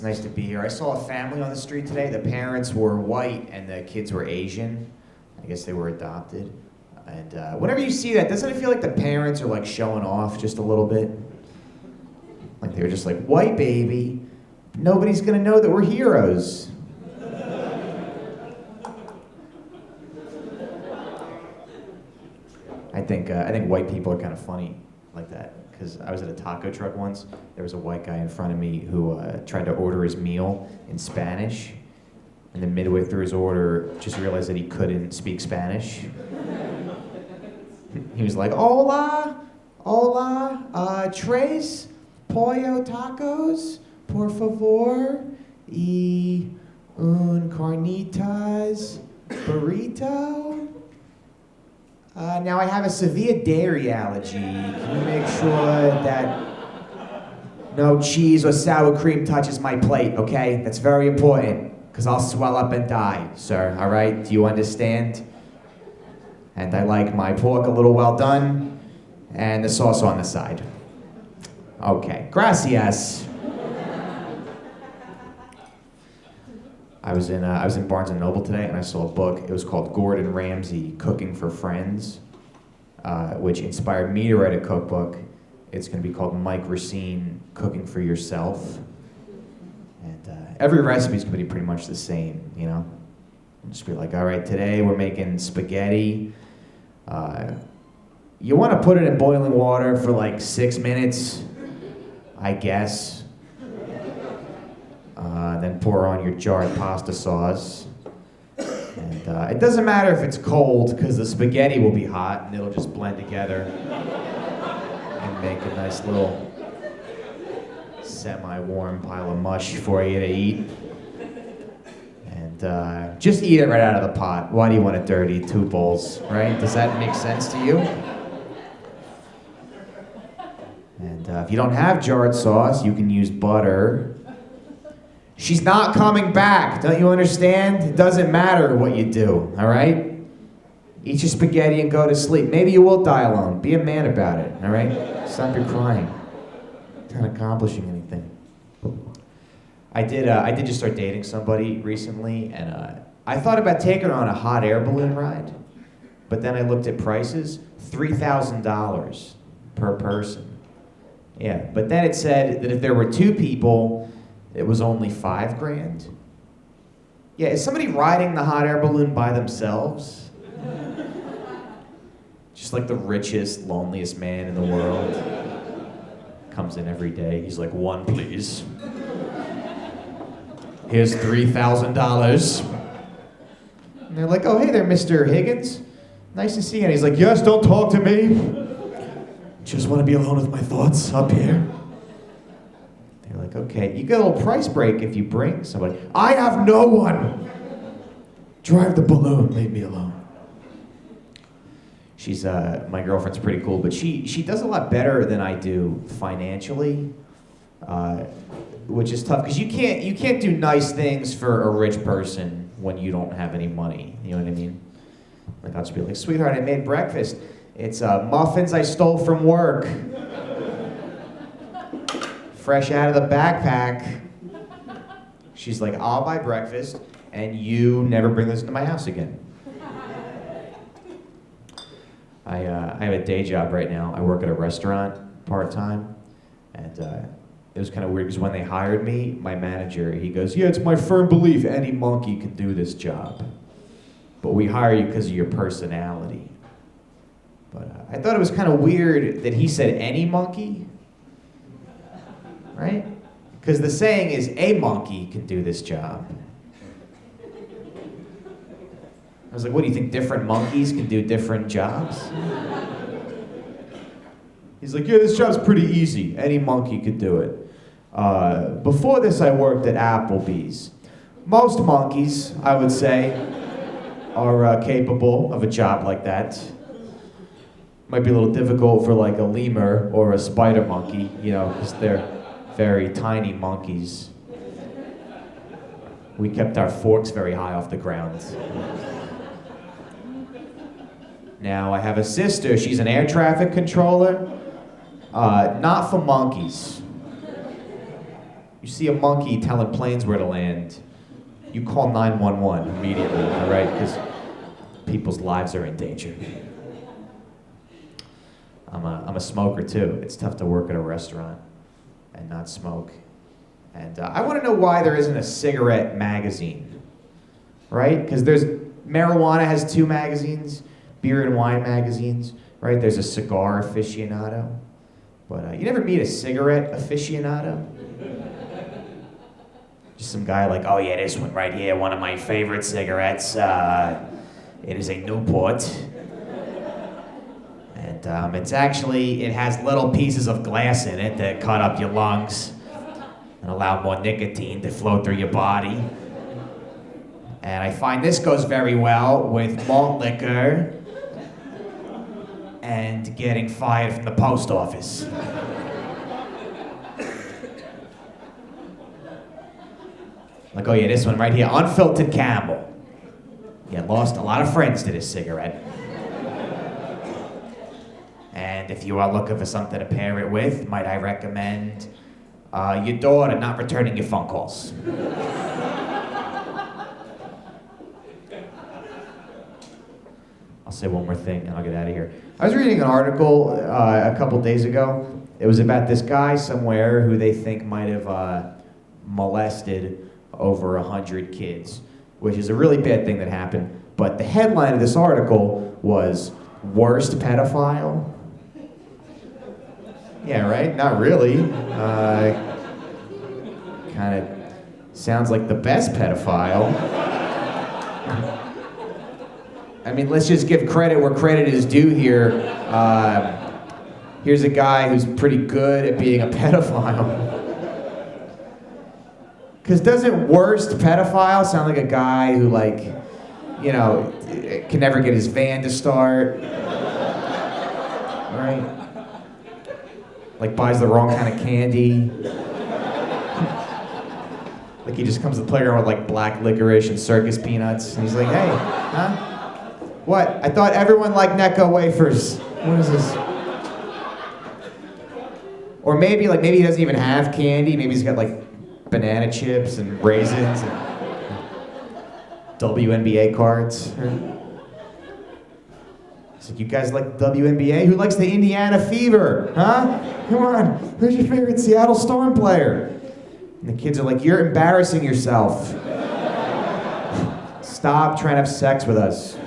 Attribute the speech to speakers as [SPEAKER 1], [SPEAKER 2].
[SPEAKER 1] nice to be here. I saw a family on the street today. The parents were white and the kids were Asian. I guess they were adopted. And whenever you see that, doesn't it feel like the parents are like showing off just a little bit? Like they're just like, white baby, nobody's gonna know that we're heroes. I think white people are kind of funny like that. Because I was at a taco truck once. There was a white guy in front of me who tried to order his meal in Spanish. And then midway through his order, just realized that he couldn't speak Spanish. He was like, hola, hola, tres pollo tacos, por favor, y un carnitas burrito. Now I have a severe dairy allergy. Can you make sure that no cheese or sour cream touches my plate, okay? That's very important, because I'll swell up and die, sir, all right? Do you understand? And I like my pork a little well done, and the sauce on the side. Okay, gracias. I was in Barnes and Noble today, and I saw a book. It was called Gordon Ramsay Cooking for Friends, which inspired me to write a cookbook. It's going to be called Mike Recine Cooking for Yourself, and every recipe is going to be pretty much the same. You know, just be like, all right, today we're making spaghetti. You want to put it in boiling water for like 6 minutes, I guess. Then pour on your jarred pasta sauce. And it doesn't matter if it's cold, because the spaghetti will be hot and it'll just blend together and make a nice little semi-warm pile of mush for you to eat. And just eat it right out of the pot. Why do you want it dirty? 2 bowls, right? Does that make sense to you? And if you don't have jarred sauce, you can use butter. She's not coming back, don't you understand? It doesn't matter what you do, all right? Eat your spaghetti and go to sleep. Maybe you will die alone. Be a man about it, all right? Stop your crying. Not accomplishing anything. I did just start dating somebody recently, and I thought about taking her on a hot air balloon ride, but then I looked at prices, $3,000 per person. Yeah, but then it said that if there were 2 people, it was only $5,000. Yeah, is somebody riding the hot air balloon by themselves? Just like the richest, loneliest man in the world. Comes in every day, he's like, 1 please. Here's $3,000. And they're like, oh hey there, Mr. Higgins. Nice to see you. And he's like, yes, don't talk to me. Just want to be alone with my thoughts up here. They're like, okay, you get a little price break if you bring somebody. I have no one. Drive the balloon, leave me alone. She's, my girlfriend's pretty cool, but she does a lot better than I do financially, which is tough, because you can't do nice things for a rich person when you don't have any money, you know what I mean? Like, I'll just be like, sweetheart, I made breakfast. It's muffins I stole from work. Fresh out of the backpack. She's like, I'll buy breakfast, and you never bring this into my house again. I have a day job right now. I work at a restaurant part-time, and it was kind of weird, because when they hired me, my manager, he goes, yeah, it's my firm belief any monkey can do this job, but we hire you because of your personality. But I thought it was kind of weird that he said any monkey. Right? Because the saying is, a monkey can do this job. I was like, what, do you think different monkeys can do different jobs? He's like, yeah, this job's pretty easy. Any monkey could do it. Before this, I worked at Applebee's. Most monkeys, I would say, are capable of a job like that. Might be a little difficult for like a lemur or a spider monkey, you know, because they're very tiny monkeys. We kept our forks very high off the ground. Now, I have a sister, she's an air traffic controller, not for monkeys. you see a monkey telling planes where to land, you call 911 immediately, all right? Because people's lives are in danger. I'm a smoker too. It's tough to work at a restaurant and not smoke. And I want to know why there isn't a cigarette magazine, right? Because marijuana has 2 magazines, beer and wine magazines, right? There's a cigar aficionado, but you never meet a cigarette aficionado? Just some guy like, oh yeah, this one right here, one of my favorite cigarettes. It is a Newport. And it has little pieces of glass in it that cut up your lungs and allow more nicotine to flow through your body. And I find this goes very well with malt liquor and getting fired from the post office. Like, oh yeah, this one right here, unfiltered Camel. Yeah, lost a lot of friends to this cigarette. And if you are looking for something to pair it with, might I recommend your daughter not returning your phone calls. I'll say one more thing and I'll get out of here. I was reading an article a couple days ago. It was about this guy somewhere who they think might have molested over 100 kids, which is a really bad thing that happened. But the headline of this article was, worst pedophile? Yeah, right? Not really. Kind of sounds like the best pedophile. I mean, let's just give credit where credit is due here. Here's a guy who's pretty good at being a pedophile. Because doesn't worst pedophile sound like a guy who, like, you know, can never get his van to start? Right? Like buys the wrong kind of candy. Like he just comes to the playground with like black licorice and circus peanuts. And he's like, hey, huh? What? I thought everyone liked Necco wafers. What is this? Or maybe he doesn't even have candy. Maybe he's got like banana chips and raisins and WNBA cards. It's like, you guys like WNBA? Who likes the Indiana Fever? Huh? Come on, who's your favorite Seattle Storm player? And the kids are like, you're embarrassing yourself. Stop trying to have sex with us.